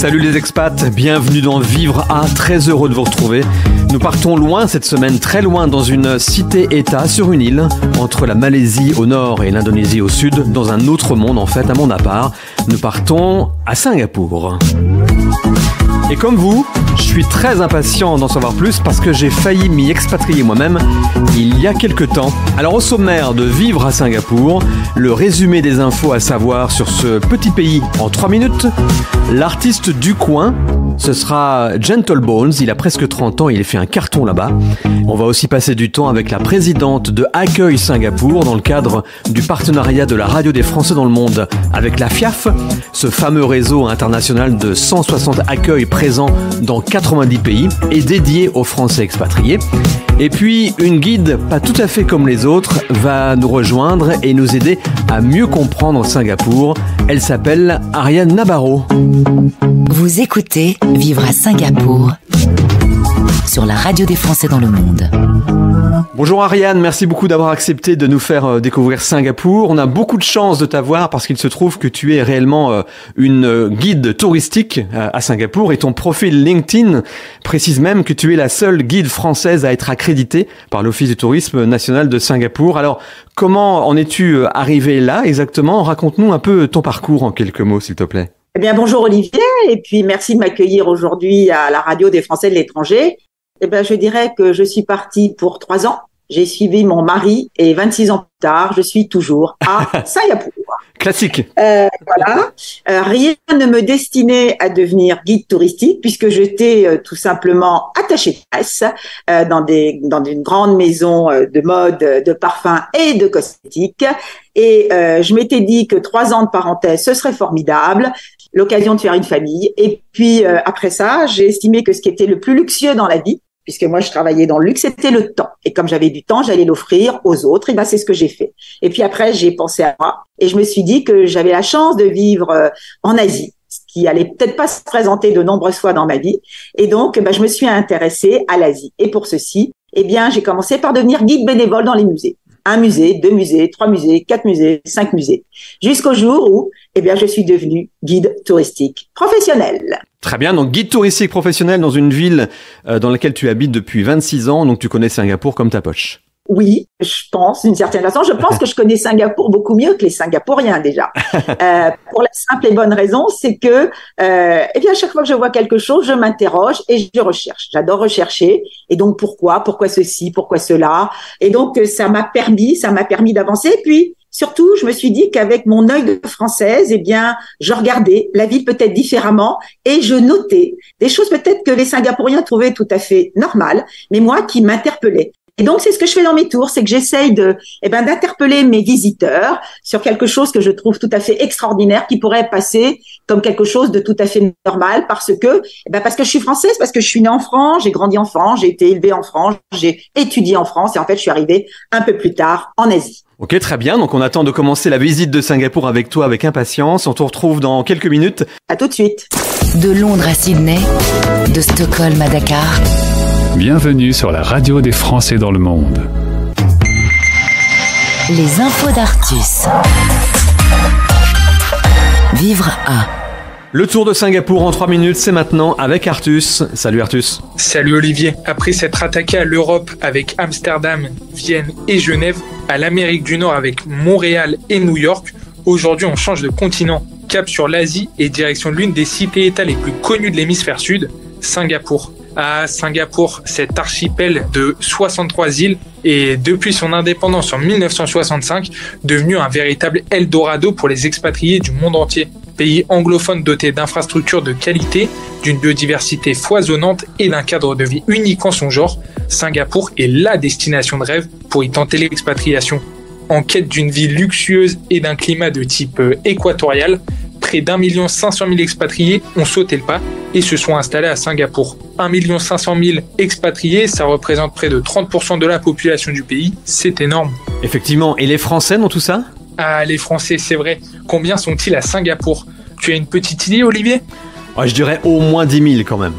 Salut les expats, bienvenue dans Vivre A, très heureux de vous retrouver. Nous partons loin cette semaine, très loin dans une cité-état sur une île, entre la Malaisie au nord et l'Indonésie au sud, dans un autre monde en fait, un monde à part. Nous partons à Singapour. Et comme vous, je suis très impatient d'en savoir plus parce que j'ai failli m'y expatrier moi-même il y a quelques temps. Alors au sommaire de Vivre à Singapour, le résumé des infos à savoir sur ce petit pays en 3 minutes. L'artiste du coin, ce sera Gentle Bones, il a presque 30 ans, il a fait un carton là-bas. On va aussi passer du temps avec la présidente de Accueil Singapour dans le cadre du partenariat de la radio des Français dans le monde avec la FIAF, ce fameux réseau international de 160 accueils présents dans 90 pays et dédié aux Français expatriés. Et puis, une guide pas tout à fait comme les autres va nous rejoindre et nous aider à mieux comprendre Singapour. Elle s'appelle Ariane Nabarro. Vous écoutez Vivre à Singapour sur la radio des Français dans le monde. Bonjour Ariane, merci beaucoup d'avoir accepté de nous faire découvrir Singapour. On a beaucoup de chance de t'avoir parce qu'il se trouve que tu es réellement une guide touristique à Singapour et ton profil LinkedIn précise même que tu es la seule guide française à être accréditée par l'Office du tourisme national de Singapour. Alors, comment en es-tu arrivé là exactement ? Raconte-nous un peu ton parcours en quelques mots, s'il te plaît. Eh bien, bonjour Olivier, et puis merci de m'accueillir aujourd'hui à la radio des Français de l'étranger. Eh bien, je dirais que je suis partie pour 3 ans. J'ai suivi mon mari et 26 ans plus tard, je suis toujours à Singapour. Classique. Voilà. Rien ne me destinait à devenir guide touristique puisque j'étais tout simplement attachée de presse dans une grande maison de mode, de parfums et de cosmétiques. Et je m'étais dit que 3 ans de parenthèse, ce serait formidable, l'occasion de faire une famille. Et puis après ça, j'ai estimé que ce qui était le plus luxueux dans la vie, puisque moi je travaillais dans le luxe, c'était le temps. Et comme j'avais du temps, j'allais l'offrir aux autres. Et ben c'est ce que j'ai fait. Et puis après, j'ai pensé à moi et je me suis dit que j'avais la chance de vivre en Asie, ce qui allait peut-être pas se présenter de nombreuses fois dans ma vie. Et donc, je me suis intéressée à l'Asie. Et pour ceci, j'ai commencé par devenir guide bénévole dans les musées. 1 musée, 2 musées, 3 musées, 4 musées, 5 musées. Jusqu'au jour où, je suis devenue guide touristique professionnel. Très bien, donc guide touristique professionnel dans une ville dans laquelle tu habites depuis 26 ans, donc tu connais Singapour comme ta poche. Oui, je pense, d'une certaine façon. Je pense que je connais Singapour beaucoup mieux que les Singapouriens déjà. Pour la simple et bonne raison, c'est que, à chaque fois que je vois quelque chose, je m'interroge et je recherche. J'adore rechercher. Et donc, pourquoi ceci, pourquoi cela? Et donc, ça m'a permis d'avancer. Et puis, surtout, je me suis dit qu'avec mon œil de Française, je regardais la ville peut-être différemment et je notais des choses peut-être que les Singapouriens trouvaient tout à fait normales, mais moi qui m'interpellaient. Et donc, c'est ce que je fais dans mes tours, c'est que j'essaye d'interpeller mes visiteurs sur quelque chose que je trouve tout à fait extraordinaire, qui pourrait passer comme quelque chose de tout à fait normal parce que je suis française, parce que je suis née en France, j'ai grandi en France, j'ai été élevée en France, j'ai étudié en France et en fait, je suis arrivée un peu plus tard en Asie. Ok, très bien. Donc, on attend de commencer la visite de Singapour avec toi avec impatience. On te retrouve dans quelques minutes. À tout de suite. De Londres à Sydney, de Stockholm à Dakar. Bienvenue sur la radio des Français dans le monde. Les infos d'Artus. Vivre à. Le tour de Singapour en 3 minutes, c'est maintenant avec Artus. Salut Artus. Salut Olivier. Après s'être attaqué à l'Europe avec Amsterdam, Vienne et Genève, à l'Amérique du Nord avec Montréal et New York, aujourd'hui on change de continent. Cap sur l'Asie et direction l'une des cités-états les plus connues de l'hémisphère sud, Singapour. À Singapour, cet archipel de 63 îles est, depuis son indépendance en 1965, devenu un véritable Eldorado pour les expatriés du monde entier. Pays anglophone doté d'infrastructures de qualité, d'une biodiversité foisonnante et d'un cadre de vie unique en son genre, Singapour est la destination de rêve pour y tenter l'expatriation. En quête d'une vie luxueuse et d'un climat de type équatorial, près d'1 500 000 expatriés ont sauté le pas et se sont installés à Singapour. 1 500 000 expatriés, ça représente près de 30% de la population du pays, c'est énorme. Effectivement, et les Français dans tout ça ? Ah, les Français, c'est vrai. Combien sont-ils à Singapour ? Tu as une petite idée, Olivier ? Je dirais au moins 10 000 quand même.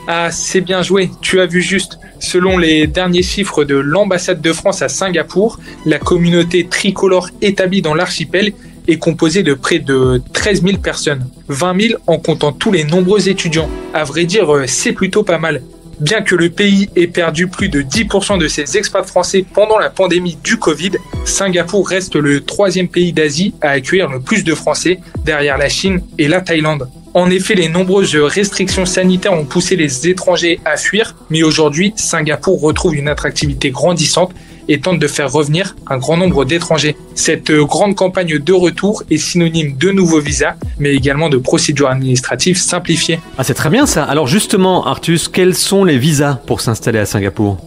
Ah, c'est bien joué, tu as vu juste. Selon les derniers chiffres de l'ambassade de France à Singapour, la communauté tricolore établie dans l'archipel est composé de près de 13 000 personnes, 20 000 en comptant tous les nombreux étudiants. À vrai dire, c'est plutôt pas mal. Bien que le pays ait perdu plus de 10% de ses expats français pendant la pandémie du Covid, Singapour reste le 3e pays d'Asie à accueillir le plus de Français, derrière la Chine et la Thaïlande. En effet, les nombreuses restrictions sanitaires ont poussé les étrangers à fuir, mais aujourd'hui, Singapour retrouve une attractivité grandissante et tente de faire revenir un grand nombre d'étrangers. Cette grande campagne de retour est synonyme de nouveaux visas, mais également de procédures administratives simplifiées. Ah, c'est très bien ça. Alors justement, Artus, quels sont les visas pour s'installer à Singapour ?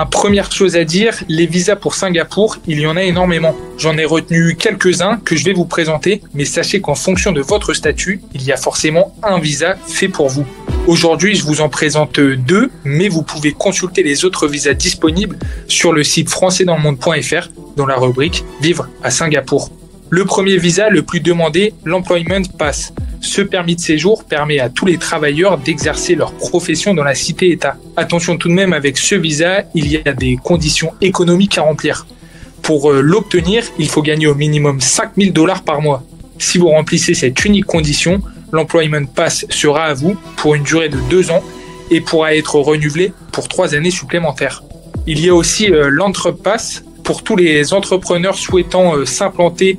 Première chose à dire, les visas pour Singapour, il y en a énormément. J'en ai retenu quelques-uns que je vais vous présenter, mais sachez qu'en fonction de votre statut, il y a forcément un visa fait pour vous. Aujourd'hui, je vous en présente 2, mais vous pouvez consulter les autres visas disponibles sur le site françaisdanslemonde.fr dans la rubrique « Vivre à Singapour ». Le premier visa le plus demandé, l'Employment Pass. Ce permis de séjour permet à tous les travailleurs d'exercer leur profession dans la cité-État. Attention tout de même, avec ce visa, il y a des conditions économiques à remplir. Pour l'obtenir, il faut gagner au minimum $5 000 par mois. Si vous remplissez cette unique condition, l'Employment Pass sera à vous pour une durée de 2 ans et pourra être renouvelé pour 3 années supplémentaires. Il y a aussi l'Entrepass pour tous les entrepreneurs souhaitant s'implanter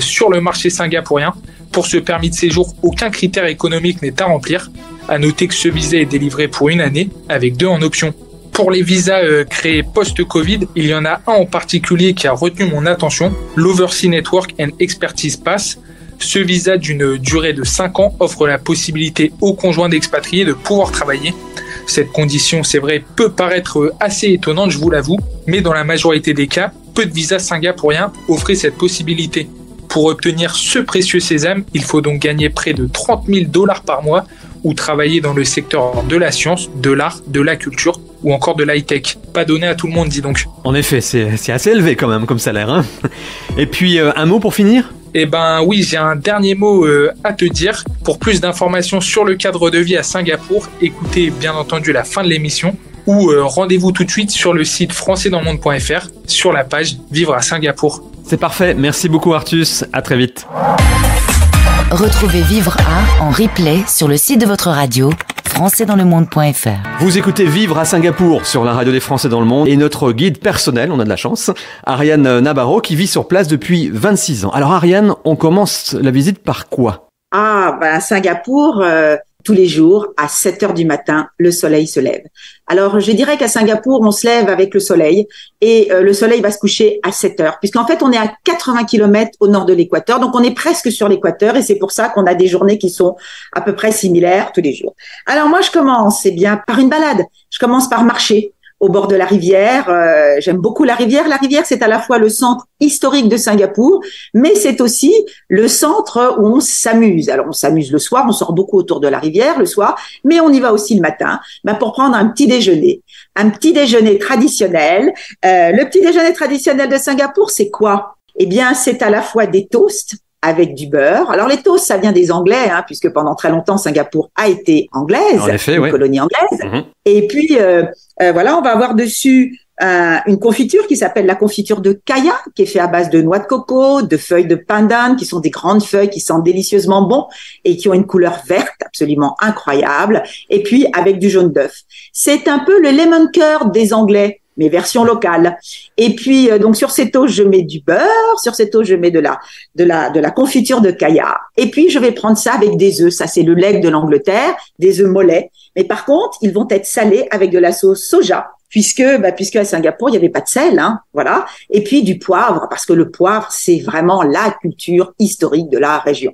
sur le marché singapourien. Pour ce permis de séjour, aucun critère économique n'est à remplir. À noter que ce visa est délivré pour 1 année, avec 2 en option. Pour les visas créés post-Covid, il y en a un en particulier qui a retenu mon attention, l'Overseas Network and Expertise Pass. Ce visa d'une durée de 5 ans offre la possibilité aux conjoints d'expatriés de pouvoir travailler. Cette condition, c'est vrai, peut paraître assez étonnante, je vous l'avoue, mais dans la majorité des cas, peu de visas singapouriens offraient cette possibilité. Pour obtenir ce précieux sésame, il faut donc gagner près de $30 000 par mois ou travailler dans le secteur de la science, de l'art, de la culture ou encore de l'high-tech. Pas donné à tout le monde, dis donc. En effet, c'est assez élevé quand même comme salaire, hein. Et puis, un mot pour finir ? Oui, j'ai un dernier mot à te dire. Pour plus d'informations sur le cadre de vie à Singapour, écoutez bien entendu la fin de l'émission ou rendez-vous tout de suite sur le site françaisdanslemonde.fr sur la page Vivre à Singapour. C'est parfait, merci beaucoup Artus, à très vite. Retrouvez Vivre à en replay sur le site de votre radio, françaisdanslemonde.fr. Vous écoutez Vivre à Singapour sur la radio des Français dans le monde et notre guide personnel, on a de la chance, Ariane Nabarro qui vit sur place depuis 26 ans. Alors Ariane, on commence la visite par quoi ? À Singapour, tous les jours, à 7 heures du matin, le soleil se lève. Alors, je dirais qu'à Singapour, on se lève avec le soleil et le soleil va se coucher à 7 heures, puisqu'en fait, on est à 80 km au nord de l'équateur, donc on est presque sur l'équateur et c'est pour ça qu'on a des journées qui sont à peu près similaires tous les jours. Alors moi, je commence par une balade. Je commence par marcher au bord de la rivière. J'aime beaucoup la rivière. La rivière, c'est à la fois le centre historique de Singapour, mais c'est aussi le centre où on s'amuse. Alors, on s'amuse le soir, on sort beaucoup autour de la rivière le soir, mais on y va aussi le matin pour prendre un petit déjeuner. Un petit déjeuner traditionnel. Le petit déjeuner traditionnel de Singapour, c'est quoi ? C'est à la fois des toasts avec du beurre. Alors, les toasts, ça vient des Anglais, puisque pendant très longtemps, Singapour a été anglaise, en effet, une colonie anglaise. Mm-hmm. Et puis, on va avoir dessus une confiture qui s'appelle la confiture de Kaya, qui est faite à base de noix de coco, de feuilles de pandan, qui sont des grandes feuilles qui sentent délicieusement bon et qui ont une couleur verte absolument incroyable. Et puis, avec du jaune d'œuf. C'est un peu le lemon curd des Anglais, mais version locale. Et puis, donc, sur ces toasts, je mets du beurre. Sur ces toasts, je mets de la confiture de Kaya. Et puis, je vais prendre ça avec des œufs. Ça, c'est le lait de l'Angleterre, des œufs mollets. Mais par contre, ils vont être salés avec de la sauce soja. Puisque à Singapour, il n'y avait pas de sel, voilà. Et puis, du poivre, parce que le poivre, c'est vraiment la culture historique de la région.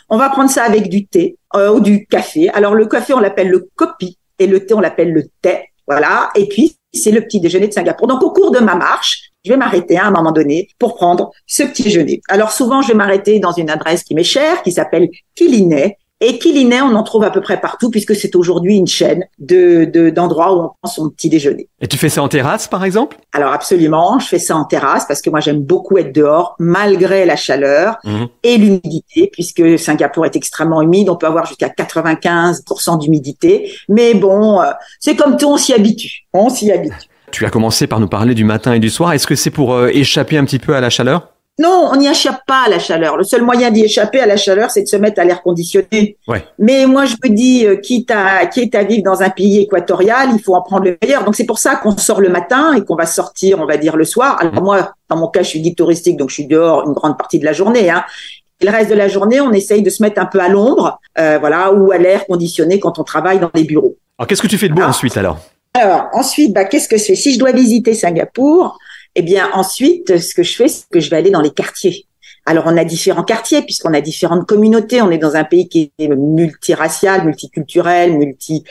On va prendre ça avec du thé, ou du café. Alors, le café, on l'appelle le kopi. Et le thé, on l'appelle le thé. Voilà. Et puis, c'est le petit déjeuner de Singapour. Donc, au cours de ma marche, je vais m'arrêter à un moment donné pour prendre ce petit déjeuner. Alors, souvent, je vais m'arrêter dans une adresse qui m'est chère, qui s'appelle Kilinay. Et Kilinay, on en trouve à peu près partout puisque c'est aujourd'hui une chaîne d'endroits où on prend son petit déjeuner. Et tu fais ça en terrasse, par exemple ? Alors, absolument. Je fais ça en terrasse parce que moi, j'aime beaucoup être dehors malgré la chaleur et l'humidité puisque Singapour est extrêmement humide. On peut avoir jusqu'à 95% d'humidité. Mais bon, c'est comme tout, on s'y habitue. On s'y habitue. Tu as commencé par nous parler du matin et du soir. Est-ce que c'est pour échapper un petit peu à la chaleur ? Non, on n'y échappe pas à la chaleur. Le seul moyen d'y échapper à la chaleur, c'est de se mettre à l'air conditionné. Ouais. Mais moi, je me dis, quitte à vivre dans un pays équatorial, il faut en prendre le meilleur. Donc, c'est pour ça qu'on sort le matin et qu'on va sortir, on va dire, le soir. Alors moi, dans mon cas, je suis guide touristique, donc je suis dehors une grande partie de la journée. Et le reste de la journée, on essaye de se mettre un peu à l'ombre, ou à l'air conditionné quand on travaille dans les bureaux. Alors, qu'est-ce que tu fais de beau ensuite alors? Alors, ensuite, qu'est-ce que je fais? Si je dois visiter Singapour, eh bien, ensuite, ce que je fais, c'est que je vais aller dans les quartiers. Alors, on a différents quartiers puisqu'on a différentes communautés. On est dans un pays qui est multiracial, multiculturel, multi.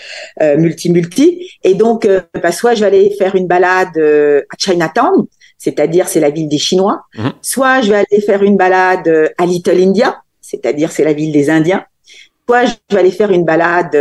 Et donc, soit je vais aller faire une balade à Chinatown, c'est-à-dire c'est la ville des Chinois. Soit je vais aller faire une balade à Little India, c'est-à-dire c'est la ville des Indiens. Soit je vais aller faire une balade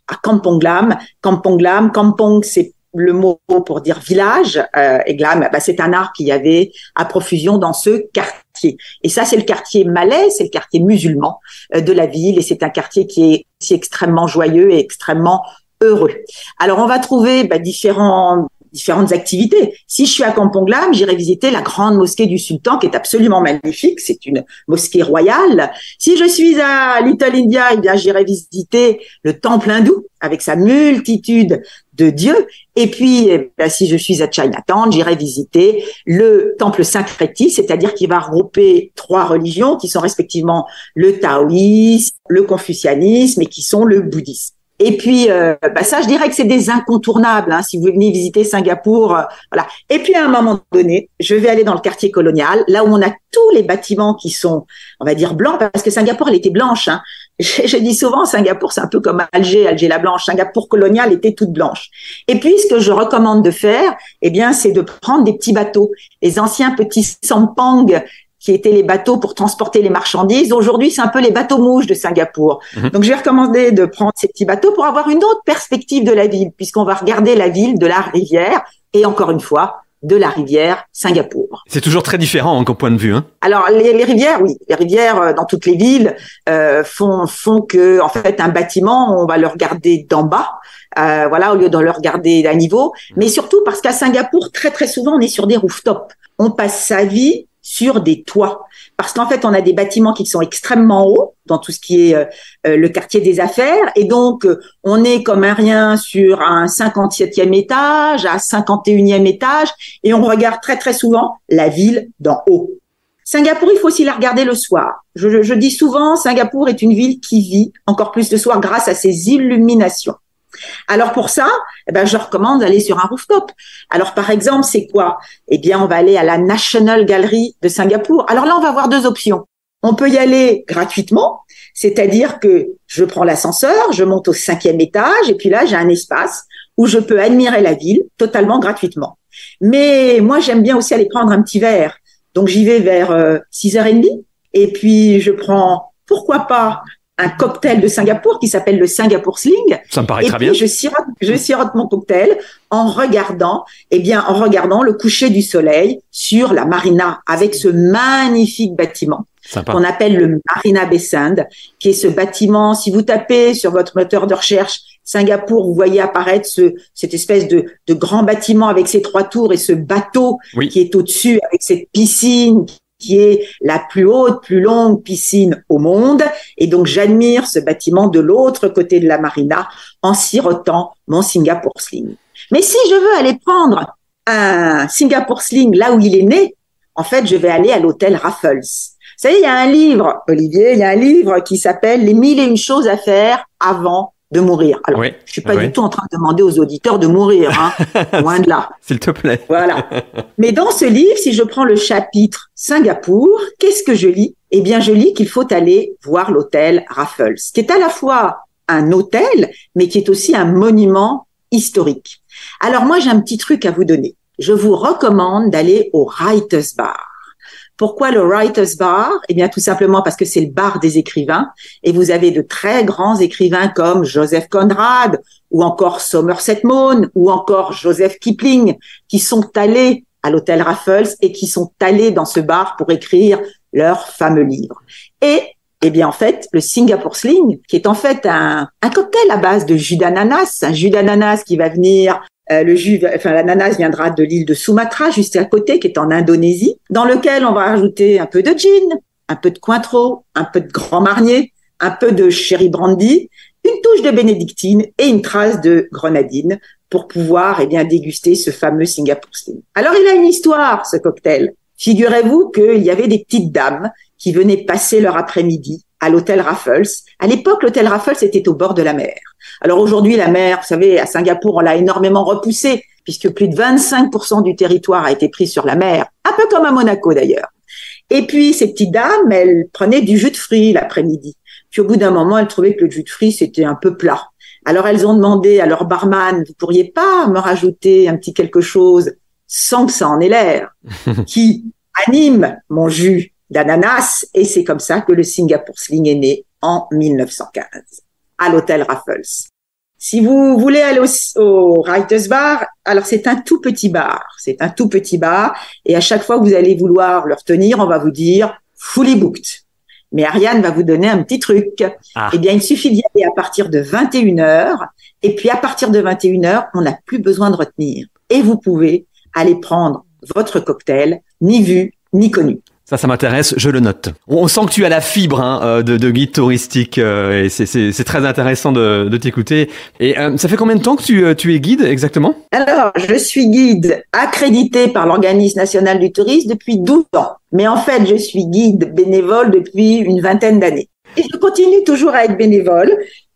à Kampong Glam. Kampong, c'est le mot pour dire village, et Glam, c'est un arbre qu'il y avait à profusion dans ce quartier. Et ça, c'est le quartier malais, c'est le quartier musulman de la ville, et c'est un quartier qui est aussi extrêmement joyeux et extrêmement heureux. Alors, on va trouver différentes activités. Si je suis à Kampong Glam, j'irai visiter la grande mosquée du Sultan, qui est absolument magnifique. C'est une mosquée royale. Si je suis à Little India, eh bien, j'irai visiter le temple hindou avec sa multitude de dieux. Et puis, si je suis à Chinatown, j'irai visiter le temple Sankretti, c'est-à-dire qui va regrouper 3 religions qui sont respectivement le taoïsme, le confucianisme et qui sont le bouddhisme. Et puis, ça, je dirais que c'est des incontournables, si vous venez visiter Singapour, voilà. Et puis, à un moment donné, je vais aller dans le quartier colonial, là où on a tous les bâtiments qui sont, on va dire, blancs, parce que Singapour, elle était blanche, Je dis souvent, Singapour, c'est un peu comme Alger la blanche. Singapour colonial était toute blanche. Et puis, ce que je recommande de faire, eh bien, c'est de prendre des petits bateaux, les anciens petits sampang, qui étaient les bateaux pour transporter les marchandises. Aujourd'hui, c'est un peu les bateaux mouches de Singapour. Donc, je vais recommander de prendre ces petits bateaux pour avoir une autre perspective de la ville, puisqu'on va regarder la ville de la rivière et encore une fois, de la rivière Singapour. C'est toujours très différent comme point de vue. Alors, les rivières, oui. Les rivières dans toutes les villes font que, en fait, un bâtiment, on va le regarder d'en bas. Au lieu de le regarder à niveau. Mais surtout parce qu'à Singapour, très, très souvent, on est sur des rooftops. On passe sa vie sur des toits. Parce qu'en fait, on a des bâtiments qui sont extrêmement hauts dans tout ce qui est le quartier des affaires. Et donc, on est comme un rien sur un 57e étage, à 51e étage, et on regarde très, très souvent la ville d'en haut. Singapour, il faut aussi la regarder le soir. Je dis souvent, Singapour est une ville qui vit encore plus le soir grâce à ses illuminations. Alors pour ça, je recommande d'aller sur un rooftop. Alors par exemple, c'est quoi? Eh bien, on va aller à la National Gallery de Singapour. Alors là, on va avoir 2 options. On peut y aller gratuitement, c'est-à-dire que je prends l'ascenseur, je monte au 5e étage et puis là, j'ai un espace où je peux admirer la ville totalement gratuitement. Mais moi, j'aime bien aussi aller prendre un petit verre. Donc j'y vais vers 6h30 et puis je prends, pourquoi pas, un cocktail de Singapour qui s'appelle le Singapour Sling. Ça me paraît très bien. Et puis, je sirote mon cocktail en regardant le coucher du soleil sur la marina avec ce magnifique bâtiment qu'on appelle le Marina Bay Sand, qui est ce bâtiment, si vous tapez sur votre moteur de recherche Singapour, vous voyez apparaître cette espèce de grand bâtiment avec ses 3 tours et ce bateau qui est au-dessus avec cette piscine qui est la plus haute, plus longue piscine au monde. Et donc, j'admire ce bâtiment de l'autre côté de la marina en sirotant mon Singapour Sling. Mais si je veux aller prendre un Singapour Sling là où il est né, en fait, je vais aller à l'hôtel Raffles. Vous savez, il y a un livre, Olivier, qui s'appelle « Les 1001 choses à faire avant de mourir ». Alors, je suis pas du tout en train de demander aux auditeurs de mourir, loin de là. S'il te plaît. Voilà. Mais dans ce livre, si je prends le chapitre Singapour, qu'est-ce que je lis? Eh bien, je lis qu'il faut aller voir l'hôtel Raffles, qui est à la fois un hôtel, mais qui est aussi un monument historique. Alors moi, j'ai un petit truc à vous donner. Je vous recommande d'aller au Writers Bar. Pourquoi le Writers Bar? Eh bien, tout simplement parce que c'est le bar des écrivains et vous avez de très grands écrivains comme Joseph Conrad ou encore Somerset Maugham ou encore Joseph Kipling qui sont allés à l'hôtel Raffles et qui sont allés dans ce bar pour écrire leurs fameux livres. Et eh bien, en fait, le Singapour Sling, qui est en fait un cocktail à base de jus d'ananas, un jus d'ananas qui va venir Le jus, l'ananas viendra de l'île de Sumatra, juste à côté, qui est en Indonésie, dans lequel on va rajouter un peu de gin, un peu de Cointreau, un peu de Grand Marnier, un peu de Sherry Brandy, une touche de bénédictine et une trace de grenadine pour pouvoir déguster ce fameux Singapore Sling. Alors, il a une histoire, ce cocktail. Figurez-vous qu'il y avait des petites dames qui venaient passer leur après-midi à l'hôtel Raffles. À l'époque, l'hôtel Raffles était au bord de la mer. Alors aujourd'hui, la mer, vous savez, à Singapour, on l'a énormément repoussée, puisque plus de 25% du territoire a été pris sur la mer, un peu comme à Monaco d'ailleurs. Et puis, ces petites dames, elles prenaient du jus de fruits l'après-midi. Puis au bout d'un moment, elles trouvaient que le jus de fruits, c'était un peu plat. Alors, elles ont demandé à leur barman, vous pourriez pas me rajouter un petit quelque chose sans que ça en ait l'air, qui anime mon jus d'ananas, et c'est comme ça que le Singapore Sling est né en 1915, à l'hôtel Raffles. Si vous voulez aller au Writers Bar, alors c'est un tout petit bar, et à chaque fois que vous allez vouloir le retenir, on va vous dire fully booked. Mais Ariane va vous donner un petit truc. Eh bien, il suffit d'y aller à partir de 21h, et puis à partir de 21h, on n'a plus besoin de retenir. Et vous pouvez aller prendre votre cocktail, ni vu, ni connu. Ça m'intéresse, je le note. On sent que tu as la fibre de guide touristique et c'est très intéressant de t'écouter. Et ça fait combien de temps que tu es guide exactement? Alors, je suis guide accrédité par l'Organisme national du tourisme depuis 12 ans. Mais en fait, je suis guide bénévole depuis une vingtaine d'années. Et je continue toujours à être bénévole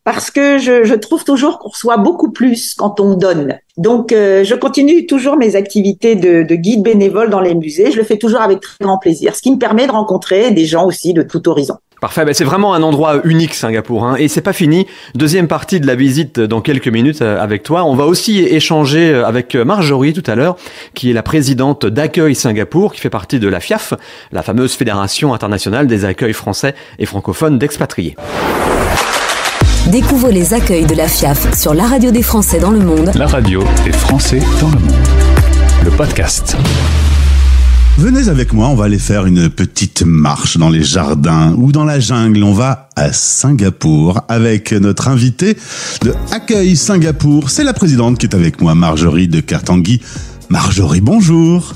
parce que je trouve toujours qu'on reçoit beaucoup plus quand on donne. Donc, je continue toujours mes activités de guide bénévole dans les musées. Je le fais toujours avec très grand plaisir, ce qui me permet de rencontrer des gens aussi de tout horizon. Parfait, c'est vraiment un endroit unique, Singapour, et c'est pas fini. Deuxième partie de la visite dans quelques minutes avec toi. On va aussi échanger avec Marjorie tout à l'heure, qui est la présidente d'Accueil Singapour, qui fait partie de la FIAF, la fameuse Fédération internationale des accueils français et francophones d'expatriés. Découvrez les accueils de la FIAF sur la radio des Français dans le monde. La radio des Français dans le monde. Le podcast. Venez avec moi, on va aller faire une petite marche dans les jardins ou dans la jungle. On va à Singapour avec notre invitée de Accueil Singapour. C'est la présidente qui est avec moi, Marjorie de Cartangui. Marjorie, bonjour.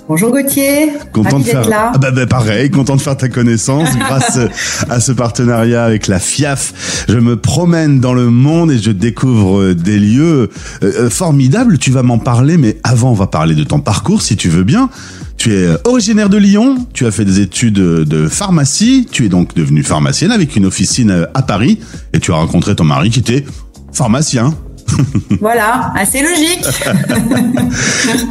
Bonjour Gauthier, content d'être là. Pareil, content de faire ta connaissance grâce à ce partenariat avec la FIAF. Je me promène dans le monde et je découvre des lieux formidables. Tu vas m'en parler, mais avant on va parler de ton parcours si tu veux bien. Tu es originaire de Lyon, tu as fait des études de pharmacie, tu es donc devenue pharmacienne avec une officine à Paris et tu as rencontré ton mari qui était pharmacien. Voilà, assez logique.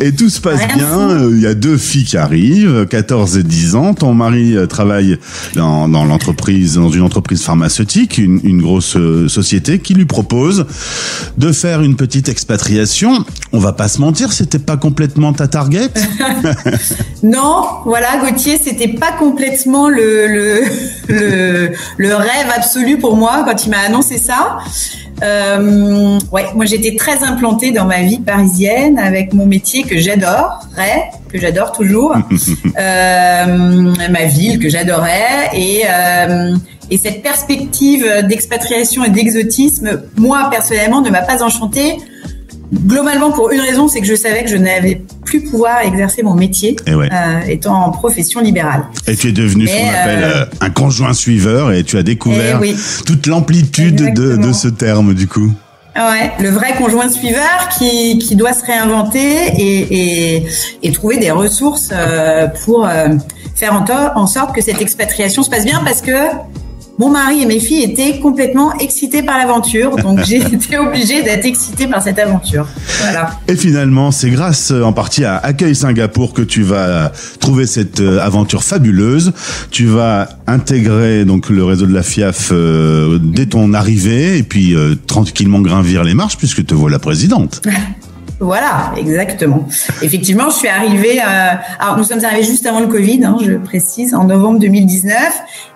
Et tout se passe bien. Il y a 2 filles qui arrivent, 14 et 10 ans. Ton mari travaille dans une entreprise pharmaceutique, une grosse société qui lui propose de faire une petite expatriation. On va pas se mentir, c'était pas complètement ta target. Non, voilà, Gauthier, c'était pas complètement le rêve absolu pour moi quand il m'a annoncé ça. Moi j'étais très implantée dans ma vie parisienne avec mon métier que j'adorais, que j'adore toujours, ma ville que j'adorais et cette perspective d'expatriation et d'exotisme, moi personnellement, ne m'a pas enchantée. Globalement pour une raison, c'est que je savais que je n'allais plus pouvoir exercer mon métier étant en profession libérale. Et tu es devenu ce qu'on appelle un conjoint suiveur et tu as découvert toute l'amplitude de ce terme du coup. Ouais, le vrai conjoint suiveur qui doit se réinventer et trouver des ressources pour faire en sorte que cette expatriation se passe bien parce que mon mari et mes filles étaient complètement excités par l'aventure, donc j'ai été obligée d'être excitée par cette aventure. Voilà. Et finalement, c'est grâce en partie à Accueil Singapour que tu vas trouver cette aventure fabuleuse. Tu vas intégrer donc le réseau de la FIAF dès ton arrivée et puis tranquillement gravir les marches puisque te voilà présidente. Voilà, exactement. Effectivement, je suis arrivée. Alors, nous sommes arrivés juste avant le Covid, je précise, en novembre 2019,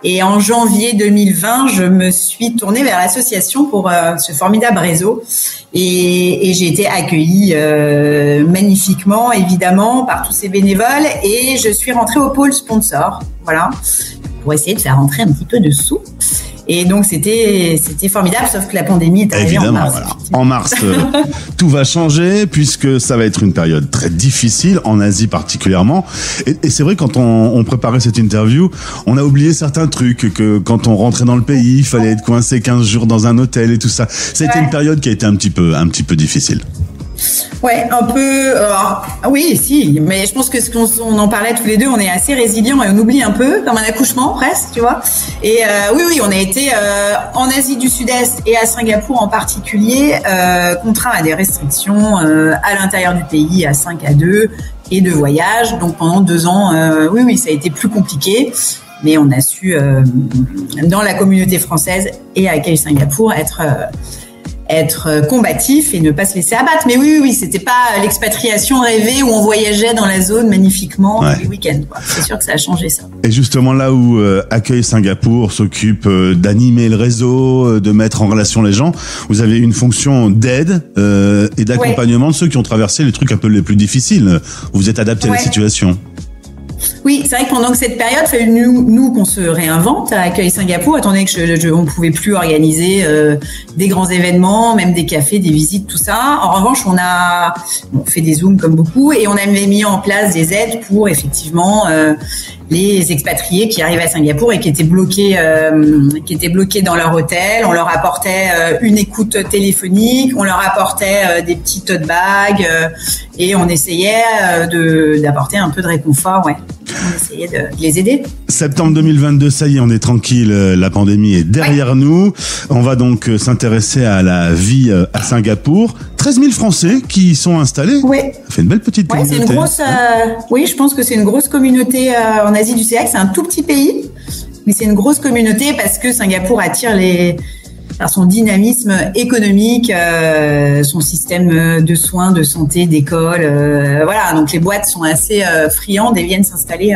et en janvier 2020, je me suis tournée vers l'association pour ce formidable réseau, et j'ai été accueillie magnifiquement, évidemment, par tous ces bénévoles, et je suis rentrée au pôle sponsor, voilà, pour essayer de faire rentrer un petit peu de sous. Et donc c'était formidable, sauf que la pandémie est arrivée en mars. Voilà. En mars, tout va changer puisque ça va être une période très difficile, en Asie particulièrement. Et c'est vrai, quand on préparait cette interview, on a oublié certains trucs, que quand on rentrait dans le pays, il fallait être coincé 15 jours dans un hôtel et tout ça. Ça a été une période qui a été un petit peu difficile. Ouais, un peu. Oui, si, mais je pense que on en parlait tous les deux, on est assez résilients et on oublie un peu, comme un accouchement presque, tu vois. Et oui, on a été en Asie du Sud-Est et à Singapour en particulier contraints à des restrictions à l'intérieur du pays, à 5 à 2 et de voyage. Donc pendant 2 ans, oui, ça a été plus compliqué. Mais on a su, dans la communauté française et à Accueil Singapour, être combatif et ne pas se laisser abattre. Mais oui, c'était pas l'expatriation rêvée où on voyageait dans la zone magnifiquement les week-ends, quoi. C'est sûr que ça a changé ça. Et justement là où Accueil Singapour s'occupe d'animer le réseau, de mettre en relation les gens, vous avez une fonction d'aide et d'accompagnement de ceux qui ont traversé les trucs un peu les plus difficiles. Vous êtes adapté à la situation. Oui, c'est vrai que pendant cette période, il fallait nous qu'on se réinvente à Accueil Singapour, étant donné que on pouvait plus organiser des grands événements, même des cafés, des visites, tout ça. En revanche, on fait des zooms comme beaucoup et on avait mis en place des aides pour effectivement les expatriés qui arrivaient à Singapour et qui étaient bloqués dans leur hôtel. On leur apportait une écoute téléphonique, on leur apportait des petits tote bags et on essayait d'apporter un peu de réconfort. Ouais. On essayait de les aider. Septembre 2022, ça y est, on est tranquille, la pandémie est derrière nous. On va donc s'intéresser à la vie à Singapour. 13 000 Français qui y sont installés. Oui. Ça fait une belle petite communauté. C'est une grosse, oui, je pense que c'est une grosse communauté en Asie du Sud-Est. C'est un tout petit pays, mais c'est une grosse communauté parce que Singapour attire par son dynamisme économique, son système de soins, de santé, d'école, voilà. Donc les boîtes sont assez friandes et viennent s'installer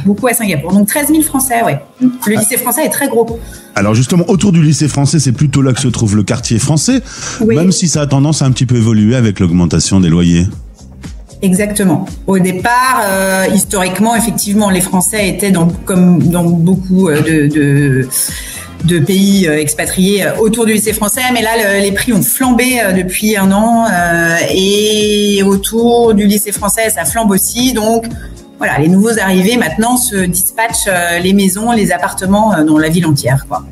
beaucoup à Singapour. Donc 13 000 Français, ouais. Le lycée français est très gros. Alors justement, autour du lycée français, c'est plutôt là que se trouve le quartier français, même si ça a tendance à un petit peu évoluer avec l'augmentation des loyers. Exactement. Au départ, historiquement, effectivement, les Français étaient comme dans beaucoup de pays expatriés autour du lycée français, mais là les prix ont flambé depuis 1 an et autour du lycée français ça flambe aussi, donc voilà, les nouveaux arrivés maintenant se dispatchent les maisons, les appartements dans la ville entière, quoi.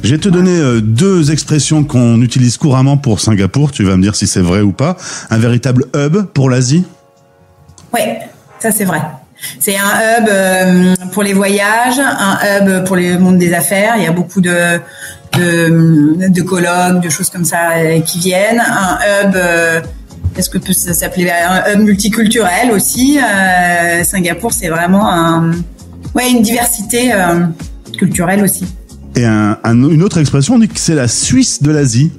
Je vais te donner 2 expressions qu'on utilise couramment pour Singapour, tu vas me dire si c'est vrai ou pas. Un véritable hub pour l'Asie? Ouais, ça c'est vrai. C'est un hub pour les voyages, un hub pour le monde des affaires. Il y a beaucoup de colloques, de choses comme ça qui viennent. Un hub, est-ce que ça s'appelait un hub multiculturel aussi. Singapour, c'est vraiment une diversité culturelle aussi. Et une autre expression, on dit que c'est la Suisse de l'Asie.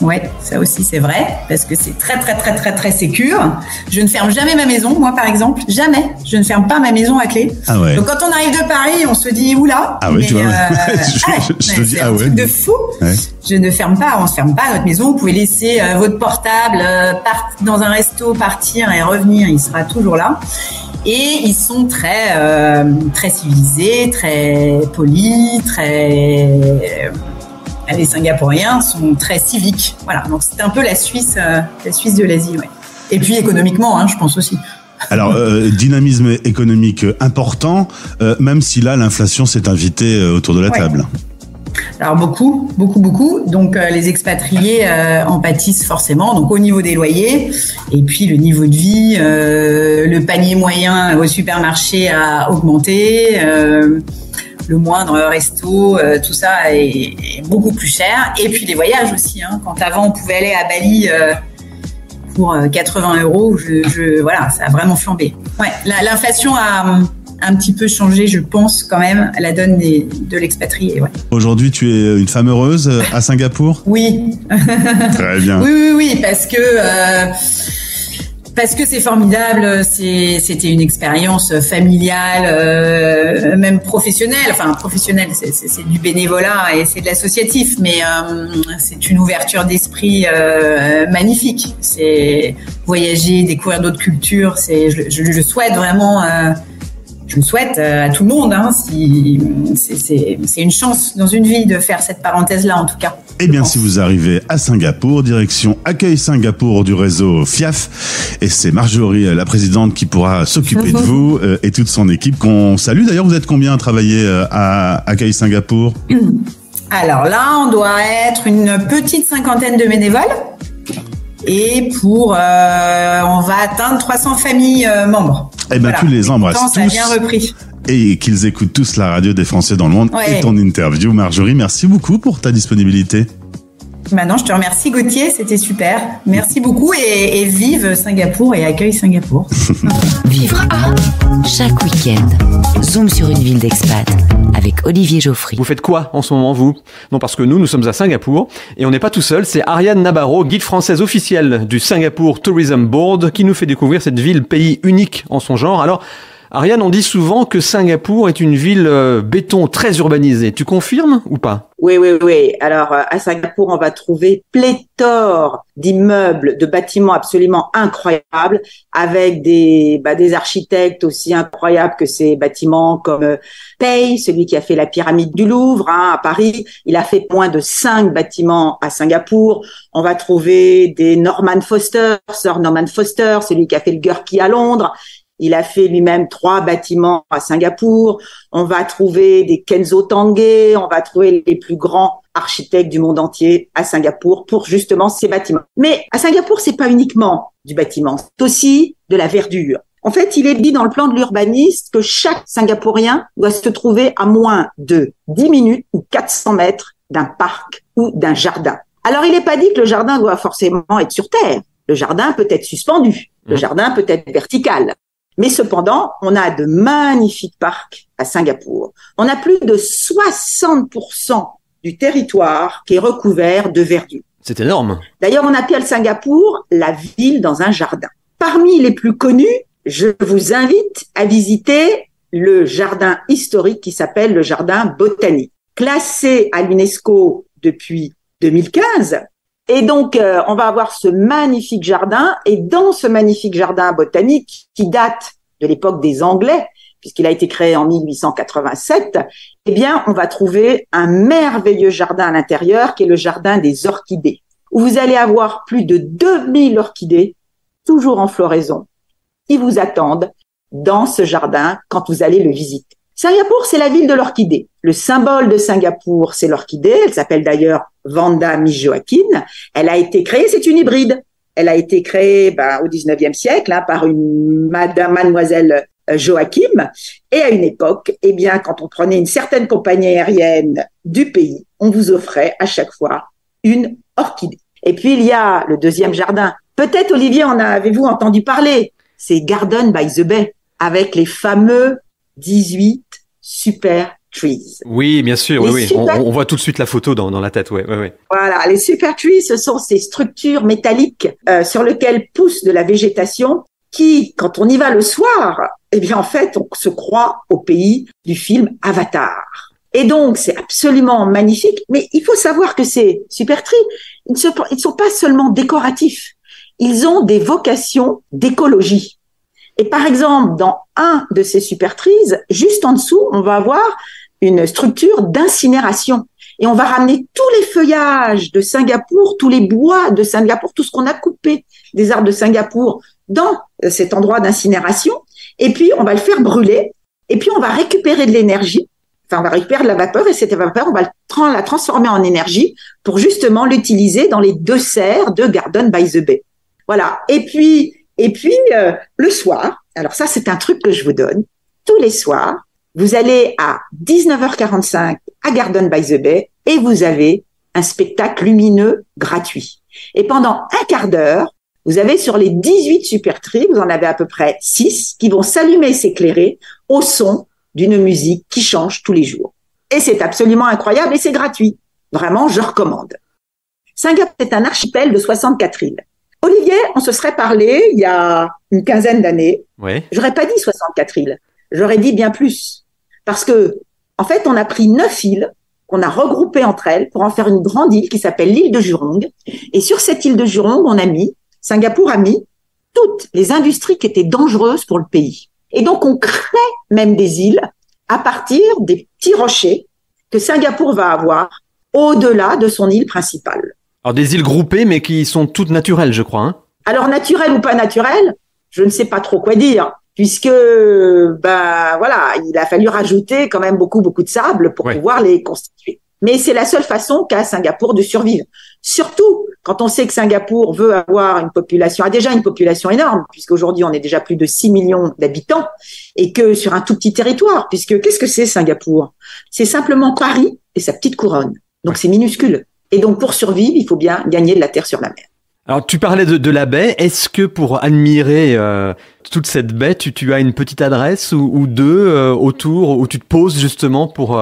Ouais, ça aussi c'est vrai, parce que c'est très très très très très sécure. Je ne ferme jamais ma maison, moi par exemple, jamais. Je ne ferme pas ma maison à clé. Ah ouais. Donc quand on arrive de Paris, on se dit oula. Ah oui, tu vois. C'est un truc de fou. Ouais. On ne ferme pas notre maison. Vous pouvez laisser votre portable dans un resto, partir et revenir, il sera toujours là. Et ils sont très très civilisés, très polis, les Singapouriens sont très civiques. Voilà, donc c'est un peu la Suisse de l'Asie, ouais. Et puis économiquement, je pense aussi. Alors, dynamisme économique important, même si là, l'inflation s'est invitée autour de la table. Alors beaucoup. Donc les expatriés en pâtissent forcément. Donc au niveau des loyers, et puis le niveau de vie, le panier moyen au supermarché a augmenté. Le moindre resto, tout ça est beaucoup plus cher. Et puis les voyages aussi. Quand avant on pouvait aller à Bali pour 80 €, voilà, ça a vraiment flambé. Ouais, l'inflation a un petit peu changé, je pense, quand même, la donne de l'expatrié. Ouais. Aujourd'hui, tu es une femme heureuse à Singapour ? Oui. Très bien. Oui, parce que c'est formidable, c'était une expérience familiale, même professionnelle. Enfin, professionnelle, c'est du bénévolat et c'est de l'associatif, mais c'est une ouverture d'esprit magnifique. C'est voyager, découvrir d'autres cultures. Je souhaite vraiment je le souhaite à tout le monde. Si c'est une chance dans une vie de faire cette parenthèse-là, en tout cas. Eh bien, si vous arrivez à Singapour, direction Accueil Singapour du réseau FIAF, et c'est Marjorie, la présidente, qui pourra s'occuper de vous et toute son équipe qu'on salue. D'ailleurs, vous êtes combien à travailler à Accueil Singapour? Alors là, on doit être une petite cinquantaine de bénévoles. Et on va atteindre 300 familles membres. Eh bien, tu les embrasses tous. Ça a bien repris. Et qu'ils écoutent tous la radio des Français dans le monde et ton interview. Marjorie, merci beaucoup pour ta disponibilité. Maintenant, je te remercie Gauthier, c'était super. Merci beaucoup et vive Singapour et accueille Singapour. Vivre à chaque week-end. Zoom sur une ville d'expat avec Olivier Geoffry. Vous faites quoi en ce moment, vous? Non, parce que nous sommes à Singapour et on n'est pas tout seul. C'est Ariane Nabarro, guide française officielle du Singapore Tourism Board, qui nous fait découvrir cette ville, pays unique en son genre. Alors, Ariane, on dit souvent que Singapour est une ville béton très urbanisée. Tu confirmes ou pas? Oui. Alors, à Singapour, on va trouver pléthore d'immeubles, de bâtiments absolument incroyables, avec des architectes aussi incroyables que ces bâtiments, comme Pei, celui qui a fait la pyramide du Louvre, à Paris. Il a fait moins de 5 bâtiments à Singapour. On va trouver des Norman Foster, Sir Norman Foster, celui qui a fait le Gurkey à Londres. Il a fait lui-même 3 bâtiments à Singapour. On va trouver des Kenzo Tange. On va trouver les plus grands architectes du monde entier à Singapour pour justement ces bâtiments. Mais à Singapour, c'est pas uniquement du bâtiment, c'est aussi de la verdure. En fait, il est dit dans le plan de l'urbaniste que chaque Singapourien doit se trouver à moins de 10 minutes ou 400 mètres d'un parc ou d'un jardin. Alors, il n'est pas dit que le jardin doit forcément être sur terre. Le jardin peut être suspendu. Le jardin peut être vertical. Mais cependant, on a de magnifiques parcs à Singapour. On a plus de 60% du territoire qui est recouvert de verdure. C'est énorme. D'ailleurs, on appelle Singapour la ville dans un jardin. Parmi les plus connus, je vous invite à visiter le jardin historique qui s'appelle le jardin botanique, classé à l'UNESCO depuis 2015. Et donc, on va avoir ce magnifique jardin. Et dans ce magnifique jardin botanique, qui date de l'époque des Anglais, puisqu'il a été créé en 1887, eh bien, on va trouver un merveilleux jardin à l'intérieur, qui est le jardin des orchidées, où vous allez avoir plus de 2000 orchidées, toujours en floraison, qui vous attendent dans ce jardin quand vous allez le visiter. Singapour, c'est la ville de l'orchidée. Le symbole de Singapour, c'est l'orchidée. Elle s'appelle d'ailleurs Vanda Miss Joaquin. Elle a été créée, c'est une hybride. Elle a été créée au 19e siècle par une mademoiselle Joachim. Et à une époque, eh bien, quand on prenait une certaine compagnie aérienne du pays, on vous offrait à chaque fois une orchidée. Et puis, il y a le deuxième jardin. Peut-être, Olivier, avez-vous entendu parler? C'est Garden by the Bay, avec les fameux 18 super trees. Oui, bien sûr, oui. On voit tout de suite la photo dans la tête, oui. Voilà, les super trees, ce sont ces structures métalliques sur lesquelles pousse de la végétation qui, quand on y va le soir, eh bien, en fait, on se croit au pays du film Avatar. Et donc, c'est absolument magnifique, mais il faut savoir que ces super trees, ils ne sont pas seulement décoratifs, ils ont des vocations d'écologie. Et par exemple, dans un de ces super trees, juste en dessous, on va avoir une structure d'incinération. Et on va ramener tous les feuillages de Singapour, tous les bois de Singapour, tout ce qu'on a coupé des arbres de Singapour dans cet endroit d'incinération. Et puis, on va le faire brûler. Et puis, on va récupérer de l'énergie. Enfin, on va récupérer de la vapeur. Et cette vapeur, on va la transformer en énergie pour justement l'utiliser dans les 2 serres de Garden by the Bay. Voilà. Et puis, le soir, alors ça, c'est un truc que je vous donne. Tous les soirs, vous allez à 19h45 à Garden by the Bay et vous avez un spectacle lumineux gratuit. Et pendant un quart d'heure, vous avez sur les 18 super trees, vous en avez à peu près 6 qui vont s'allumer et s'éclairer au son d'une musique qui change tous les jours. Et c'est absolument incroyable et c'est gratuit. Vraiment, je recommande. Singapour est un archipel de 64 îles. Olivier, on se serait parlé il y a une quinzaine d'années. Ouais. J'aurais pas dit 64 îles. J'aurais dit bien plus. Parce que, en fait, on a pris 9 îles qu'on a regroupées entre elles pour en faire une grande île qui s'appelle l'île de Jurong. Et sur cette île de Jurong, Singapour a mis toutes les industries qui étaient dangereuses pour le pays. Et donc, on crée même des îles, à partir des petits rochers que Singapour va avoir au-delà de son île principale. Alors des îles groupées, mais qui sont toutes naturelles, je crois. Hein. Alors naturelles ou pas naturelles, je ne sais pas trop quoi dire, puisque il a fallu rajouter quand même beaucoup de sable pour pouvoir les constituer. Mais c'est la seule façon qu'a Singapour de survivre. Surtout quand on sait que Singapour veut avoir a déjà une population énorme, puisqu'aujourd'hui on est déjà plus de 6 millions d'habitants, et que sur un tout petit territoire, puisque qu'est-ce que c'est Singapour? C'est simplement Paris et sa petite couronne. Donc c'est minuscule. Et donc pour survivre, il faut bien gagner de la terre sur la mer. Alors tu parlais de la baie, est-ce que pour admirer toute cette baie, tu as une petite adresse ou deux autour où tu te poses justement pour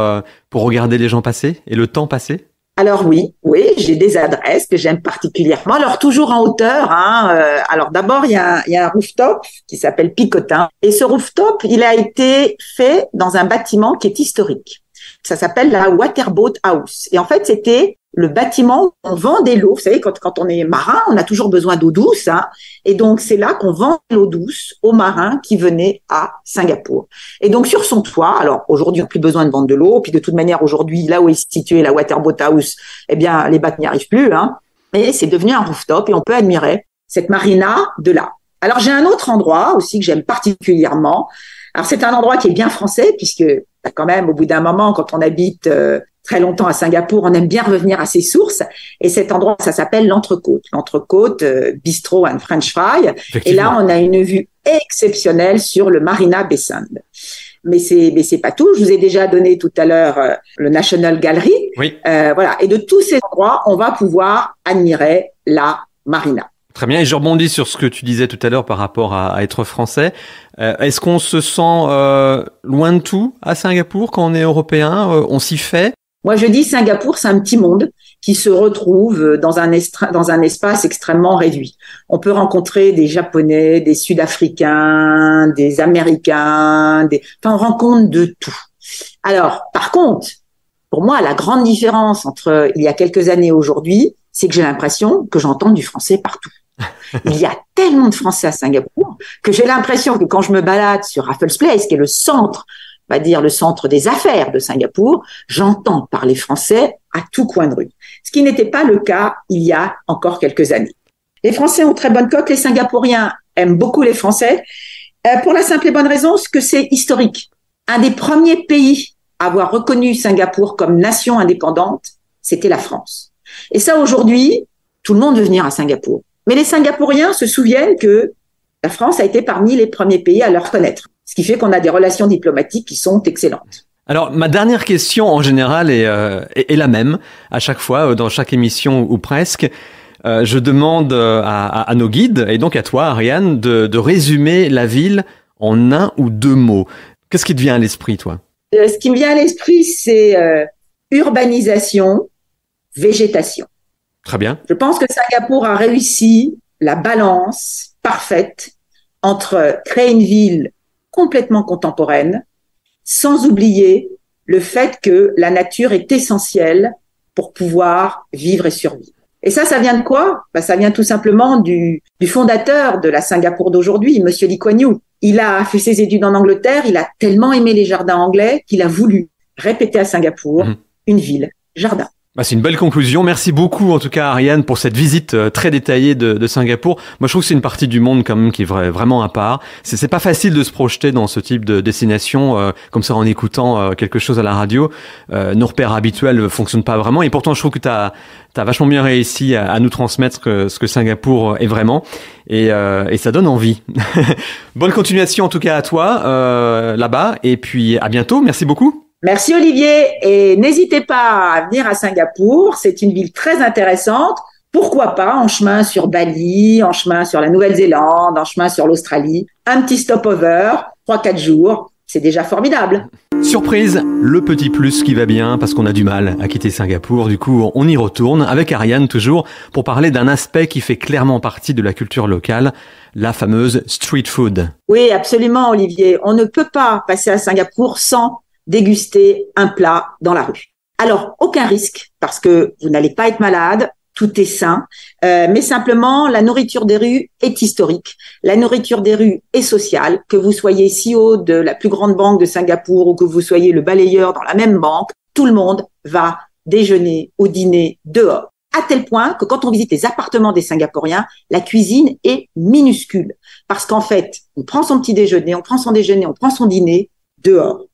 regarder les gens passer et le temps passer? Alors oui, j'ai des adresses que j'aime particulièrement. Alors toujours en hauteur. Alors d'abord il y a un rooftop qui s'appelle Picotin et ce rooftop il a été fait dans un bâtiment qui est historique. Ça s'appelle la Waterboat House et en fait c'était le bâtiment où on vendait l'eau. Vous savez, quand on est marin, on a toujours besoin d'eau douce, hein, et donc c'est là qu'on vend l'eau douce aux marins qui venaient à Singapour. Et donc sur son toit, alors aujourd'hui on n'a plus besoin de vendre de l'eau, puis de toute manière aujourd'hui là où est située la Waterboat House, eh bien les bateaux n'y arrivent plus, hein, et c'est devenu un rooftop et on peut admirer cette marina de là. Alors j'ai un autre endroit aussi que j'aime particulièrement. Alors c'est un endroit qui est bien français puisque quand même au bout d'un moment quand on habite très longtemps à Singapour, on aime bien revenir à ses sources. Et cet endroit, ça s'appelle l'Entrecôte. L'Entrecôte, Bistro and French Fry. Et là, on a une vue exceptionnelle sur le Marina Bay Sands. Mais c'est pas tout. Je vous ai déjà donné tout à l'heure le National Gallery. Oui. Voilà. Et de tous ces endroits, on va pouvoir admirer la marina. Très bien, et je rebondis sur ce que tu disais tout à l'heure par rapport à être français. Est-ce qu'on se sent loin de tout à Singapour quand on est européen? On s'y fait? Moi, je dis Singapour, c'est un petit monde qui se retrouve dans un espace extrêmement réduit. On peut rencontrer des Japonais, des Sud-Africains, des Américains, on rencontre de tout. Alors, par contre, pour moi, la grande différence entre il y a quelques années et aujourd'hui, c'est que j'ai l'impression que j'entends du français partout. Il y a tellement de Français à Singapour que j'ai l'impression que quand je me balade sur Raffles Place, qui est le centre, on va dire le centre des affaires de Singapour, j'entends parler français à tout coin de rue. Ce qui n'était pas le cas il y a encore quelques années. Les Français ont très bonne cote, les Singapouriens aiment beaucoup les Français, pour la simple et bonne raison que c'est historique. Un des premiers pays à avoir reconnu Singapour comme nation indépendante, c'était la France. Et ça, aujourd'hui, tout le monde veut venir à Singapour. Mais les Singapouriens se souviennent que la France a été parmi les premiers pays à le reconnaître. Ce qui fait qu'on a des relations diplomatiques qui sont excellentes. Alors, ma dernière question, en général, est la même à chaque fois, dans chaque émission ou presque. Je demande à nos guides, et donc à toi, Ariane, de résumer la ville en un ou deux mots. Qu'est-ce qui te vient à l'esprit, toi? Ce qui me vient à l'esprit, c'est urbanisation, végétation. Très bien. Je pense que Singapour a réussi la balance parfaite entre créer une ville complètement contemporaine, sans oublier le fait que la nature est essentielle pour pouvoir vivre et survivre. Et ça vient de quoi? Ça vient tout simplement du fondateur de la Singapour d'aujourd'hui, Monsieur Lee Kuan Yew. Il a fait ses études en Angleterre, il a tellement aimé les jardins anglais qu'il a voulu répéter à Singapour une ville jardin. C'est une belle conclusion. Merci beaucoup, en tout cas, Ariane, pour cette visite très détaillée de Singapour. Moi, je trouve que c'est une partie du monde quand même qui est vraiment à part. C'est pas facile de se projeter dans ce type de destination comme ça en écoutant quelque chose à la radio. Nos repères habituels fonctionnent pas vraiment. Et pourtant, je trouve que t'as vachement bien réussi à nous transmettre ce que Singapour est vraiment. Et ça donne envie. Bonne continuation, en tout cas, à toi là-bas. Et puis, à bientôt. Merci beaucoup. Merci Olivier et n'hésitez pas à venir à Singapour, c'est une ville très intéressante, pourquoi pas en chemin sur Bali, en chemin sur la Nouvelle-Zélande, en chemin sur l'Australie, un petit stopover, 3-4 jours, c'est déjà formidable. Surprise, le petit plus qui va bien parce qu'on a du mal à quitter Singapour, du coup on y retourne avec Ariane toujours pour parler d'un aspect qui fait clairement partie de la culture locale, la fameuse street food. Oui absolument Olivier, on ne peut pas passer à Singapour sans déguster un plat dans la rue. Alors, aucun risque, parce que vous n'allez pas être malade, tout est sain, mais simplement la nourriture des rues est historique. La nourriture des rues est sociale. Que vous soyez CEO de la plus grande banque de Singapour ou que vous soyez le balayeur dans la même banque, tout le monde va déjeuner ou dîner dehors. À tel point que quand on visite les appartements des Singapouriens, la cuisine est minuscule. Parce qu'en fait, on prend son petit déjeuner, on prend son déjeuner, on prend son dîner dehors.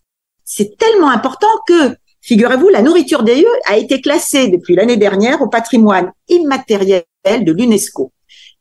C'est tellement important que, figurez-vous, la nourriture des lieux a été classée depuis l'année dernière au patrimoine immatériel de l'UNESCO.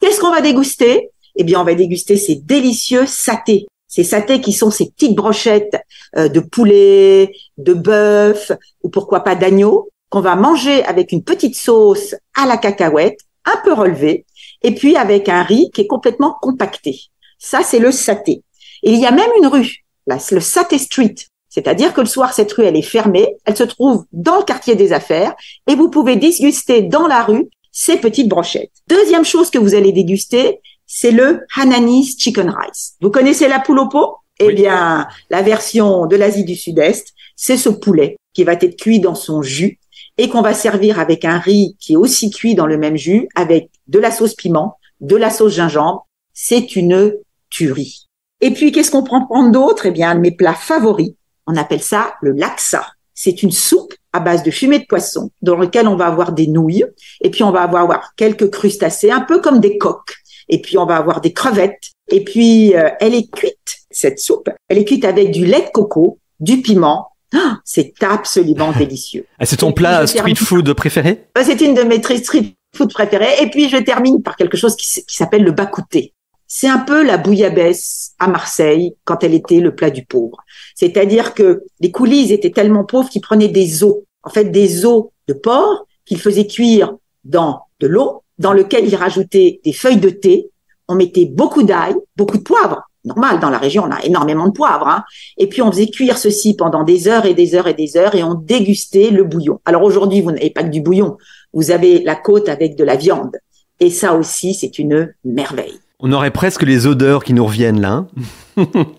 Qu'est-ce qu'on va déguster? Eh bien, on va déguster ces délicieux satés. Ces satés qui sont ces petites brochettes de poulet, de bœuf ou pourquoi pas d'agneau qu'on va manger avec une petite sauce à la cacahuète, un peu relevée, et puis avec un riz qui est complètement compacté. Ça, c'est le saté. Et il y a même une rue, là, c'est le Saté Street. C'est-à-dire que le soir, cette rue, elle est fermée, elle se trouve dans le quartier des affaires, et vous pouvez déguster dans la rue ces petites brochettes. Deuxième chose que vous allez déguster, c'est le Hainanese Chicken Rice. Vous connaissez la poule au pot? Eh bien, la version de l'Asie du Sud-Est, c'est ce poulet qui va être cuit dans son jus et qu'on va servir avec un riz qui est aussi cuit dans le même jus, avec de la sauce piment, de la sauce gingembre. C'est une tuerie. Et puis, qu'est-ce qu'on prend d'autre? Eh bien, un de mes plats favoris, on appelle ça le laksa. C'est une soupe à base de fumée de poisson dans lequel on va avoir des nouilles et puis on va avoir quelques crustacés, un peu comme des coques. Et puis, on va avoir des crevettes. Et puis, elle est cuite, cette soupe. Elle est cuite avec du lait de coco, du piment. Oh, c'est absolument délicieux. C'est ton plat street food préféré? C'est une de mes street food préférées. Et puis, je termine par quelque chose qui s'appelle le bakouté. C'est un peu la bouillabaisse à Marseille quand elle était le plat du pauvre. C'est-à-dire que les coulis étaient tellement pauvres qu'ils prenaient des os. En fait, des os de porc qu'ils faisaient cuire dans de l'eau, dans lequel ils rajoutaient des feuilles de thé. On mettait beaucoup d'ail, beaucoup de poivre. Normal, dans la région, on a énormément de poivre, hein. Et puis, on faisait cuire ceci pendant des heures et des heures et des heures et on dégustait le bouillon. Alors aujourd'hui, vous n'avez pas que du bouillon. Vous avez la côte avec de la viande. Et ça aussi, c'est une merveille. On aurait presque les odeurs qui nous reviennent là.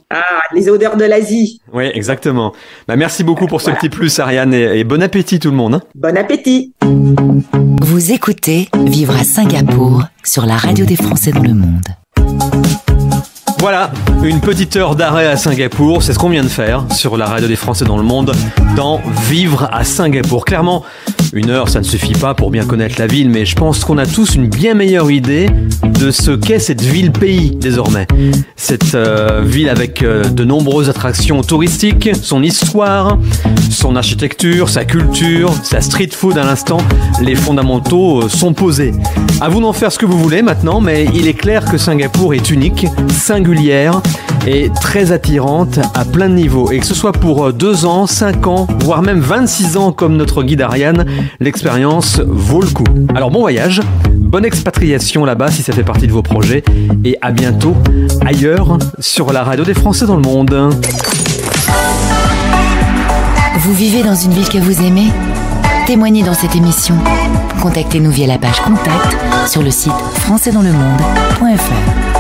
Ah, les odeurs de l'Asie. Oui, exactement. Merci beaucoup pour ce petit plus, Ariane, et bon appétit tout le monde. Bon appétit. Vous écoutez Vivre à Singapour sur la radio des Français dans le monde. Voilà, une petite heure d'arrêt à Singapour, c'est ce qu'on vient de faire sur la radio des Français dans le monde dans Vivre à Singapour. Clairement, une heure, ça ne suffit pas pour bien connaître la ville, mais je pense qu'on a tous une bien meilleure idée de ce qu'est cette ville-pays désormais. Cette ville avec de nombreuses attractions touristiques, son histoire, son architecture, sa culture, sa street food à l'instant, les fondamentaux sont posés. À vous d'en faire ce que vous voulez maintenant, mais il est clair que Singapour est unique, singulière et très attirante à plein de niveaux. Et que ce soit pour 2 ans, 5 ans, voire même 26 ans comme notre guide Ariane, l'expérience vaut le coup. Alors bon voyage, bonne expatriation là-bas si ça fait partie de vos projets et à bientôt ailleurs sur la radio des Français dans le monde. Vous vivez dans une ville que vous aimez? Témoignez dans cette émission. Contactez-nous via la page Contact sur le site françaisdanslemonde.fr.